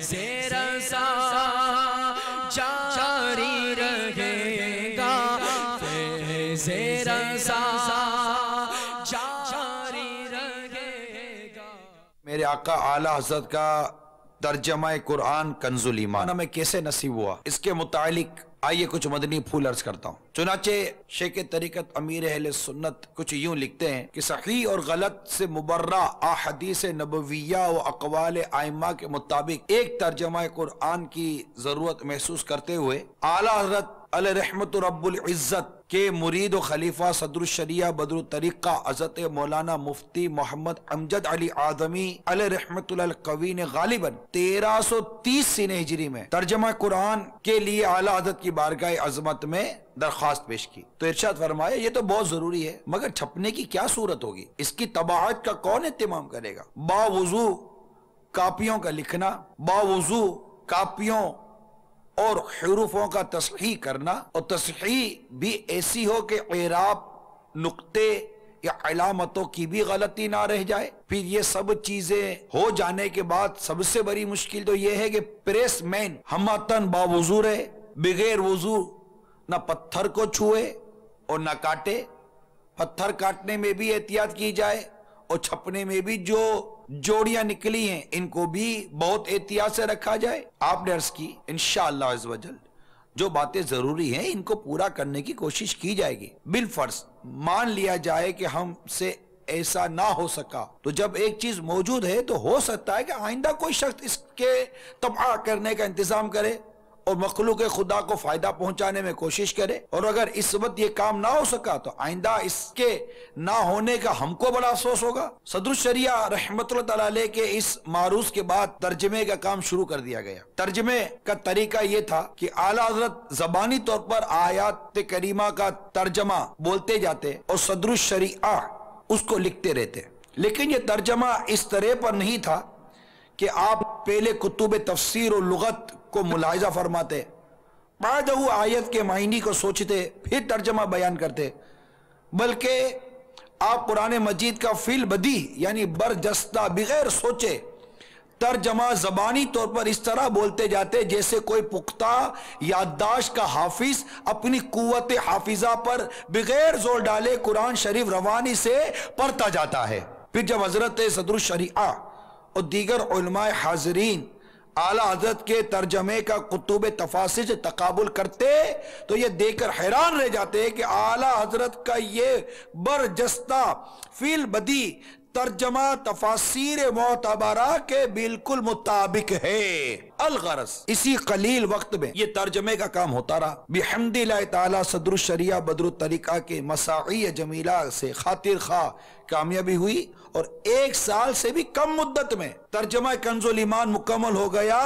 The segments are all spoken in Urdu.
زیر سا جاری رہے گا، زیر سا جاری رہے گا۔ میرے آقا اعلیٰ حضرت کا ترجمہ قرآن کنز الایمان ہمیں کیسے نصیب ہوا، اس کے متعلق آئیے کچھ مدنی پھول عرض کرتا ہوں۔ چنانچہ شیخ طریقت امیر اہل سنت کچھ یوں لکھتے ہیں کہ صحیح اور غلط سے مبرہ احادیث نبویہ و اقوال ائمہ کے مطابق ایک ترجمہ قرآن کی ضرورت محسوس کرتے ہوئے اعلیٰ حضرت علیہ رحمت رب العزت کے مرید و خلیفہ صدر الشریعہ بدر الطریقہ حضرت مولانا مفتی محمد امجد علی اعظمی علیہ رحمت اللہ القوی نے غالباً 1330 سنہ ہجری میں ترجمہ قرآن کے لیے اعلیٰ حضرت کی بارگاہ عظمت میں درخواست پیش کی تو ارشاد فرمایا یہ تو بہت ضروری ہے، مگر چھپنے کی کیا صورت ہوگی، اس کی طباعت کا کون اہتمام کرے گا؟ باوضو کاپیوں کا لکھنا، باوضو کاپیوں اور حروفوں کا تصحیح کرنا، اور تصحیح بھی ایسی ہو کہ اعراب، نقطے یا علامتوں کی بھی غلطی نہ رہ جائے۔ پھر یہ سب چیزیں ہو جانے کے بعد سب سے بڑی مشکل تو یہ ہے کہ پریس مین ہمتن باوضو رہے، بغیر وضو نہ پتھر کو چھوئے اور نہ کاٹے، پتھر کاٹنے میں بھی احتیاط کی جائے، اور چھپنے میں بھی جو جوڑیاں نکلی ہیں ان کو بھی بہت احتیاط سے رکھا جائے۔ آپ نے عرض کی انشاءاللہ عز و جل جو باتیں ضروری ہیں ان کو پورا کرنے کی کوشش کی جائے گی۔ بالفرض مان لیا جائے کہ ہم سے ایسا نہ ہو سکا تو جب ایک چیز موجود ہے تو ہو سکتا ہے کہ آئندہ کوئی شخص اس کے تباہ کرنے کا انتظام کرے اور مخلوق خدا کو فائدہ پہنچانے میں کوشش کرے، اور اگر اس وقت یہ کام نہ ہو سکا تو آئندہ اس کے نہ ہونے کا ہم کو بڑا افسوس ہوگا۔ صدر الشریعہ رحمت اللہ تعالی علیہ کے اس معروض کے بعد ترجمے کا کام شروع کر دیا گیا۔ ترجمے کا طریقہ یہ تھا کہ اعلیٰ حضرت زبانی طور پر آیات کریمہ کا ترجمہ بولتے جاتے اور صدر الشریعہ اس کو لکھتے رہتے، لیکن یہ ترجمہ اس طرح پر نہیں تھا کہ آپ پہلے کتب تفسیر اور لغت کو ملاحظہ فرماتے، بعد وہ آیت کے معنی کو سوچتے پھر ترجمہ بیان کرتے، بلکہ آپ قرآن مجید کا فی البدی یعنی برجستہ بغیر سوچے ترجمہ زبانی طور پر اس طرح بولتے جاتے جیسے کوئی پختہ یادداشت کا حافظ اپنی قوت حافظہ پر بغیر زور ڈالے قرآن شریف روانی سے پڑھتا جاتا ہے۔ پھر جب حضرت صدر الشریعہ اور دیگر علماء حاضرین اعلیٰ حضرت کے ترجمے کا کتب تفاسیر سے تقابل کرتے تو یہ دیکھ کر حیران رہ جاتے کہ اعلیٰ حضرت کا یہ برجستہ فی البدی ترجمہ تفاسیر معتبرہ کے بالکل مطابق ہے۔ الغرض اسی قلیل وقت میں یہ ترجمے کا کام ہوتا رہا۔ بحمد اللہ تعالی صدر الشریعہ بدر الطریقہ کے مساعی جمیلہ سے خاطر خواہ کامیابی ہوئی، اور 1 سال سے بھی کم مدت میں ترجمہ کنز الایمان مکمل ہو گیا۔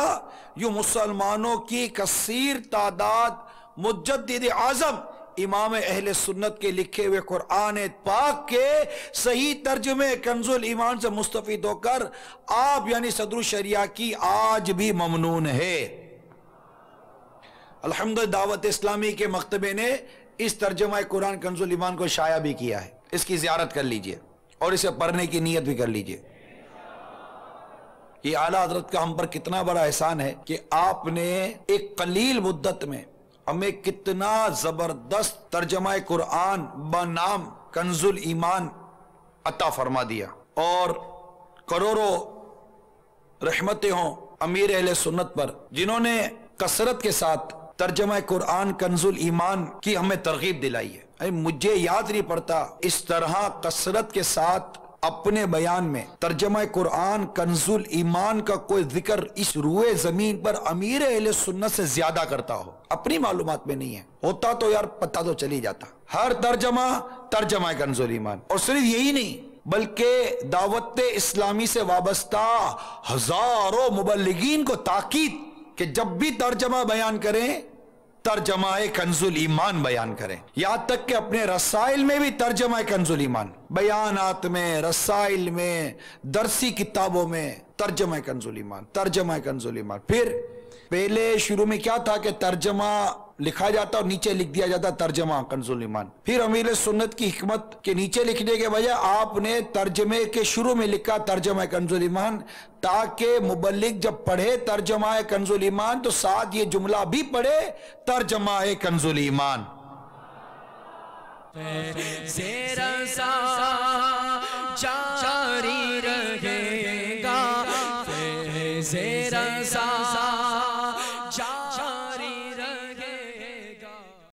یوں مسلمانوں کی کثیر تعداد مجدد اعظم امام اہل سنت کے لکھے ہوئے قرآن پاک کے صحیح ترجمے کنز الایمان سے مستفید ہو کر آپ یعنی صدر الشریعہ کی آج بھی ممنون ہے۔ الحمدللہ دعوت اسلامی کے مکتبے نے اس ترجمہ قرآن کنز الایمان کو شائع بھی کیا ہے، اس کی زیارت کر لیجئے اور اسے پڑھنے کی نیت بھی کر لیجئے۔ یہ اعلیٰ حضرت کا ہم پر کتنا بڑا احسان ہے کہ آپ نے ایک قلیل مدت میں ہمیں کتنا زبردست ترجمہ قرآن بنام کنز الایمان عطا فرما دیا، اور کروڑوں رحمتیں ہوں امیر اہل سنت پر جنہوں نے کثرت کے ساتھ ترجمہ قرآن کنز الایمان کی ہمیں ترغیب دلائی ہے۔ مجھے یاد نہیں پڑتا اس طرح کثرت کے ساتھ اپنے بیان میں ترجمہ قرآن کنز الایمان کا کوئی ذکر اس روئے زمین پر امیر اہل سنت سے زیادہ کرتا ہو۔ اپنی معلومات میں نہیں ہے، ہوتا تو یار پتہ تو چلی جاتا۔ ہر ترجمہ کنز الایمان، اور صرف یہی نہیں بلکہ دعوت اسلامی سے وابستہ ہزاروں مبلغین کو تاکید کہ جب بھی ترجمہ بیان کریں ترجمہ کنز الایمان بیان کریں، یہاں تک کہ اپنے رسائل میں بھی ترجمہ کنز الایمان، بیانات میں، رسائل میں، درسی کتابوں میں ترجمہ کنزُل ایمان، ترجمہ کنزُل ایمان. پھر پہلے شروع میں کیا تھا کہ ترجمہ لکھا جاتا اور نیچے لکھ دیا جاتا ترجمہ کنزُل ایمان. پھر امیر سنت کی حکمت کے نیچے لکھنے کے بجائے آپ نے ترجمے کے شروع میں لکھا ترجمہ کنزُل ایمان، تاکہ مبلغ جب پڑھے ترجمہ کنزُل ایمان تو ساتھ یہ جملہ بھی پڑھے ترجمہ کنزُل ایمان. زیرا سا جاری رہے گا، زیرا سا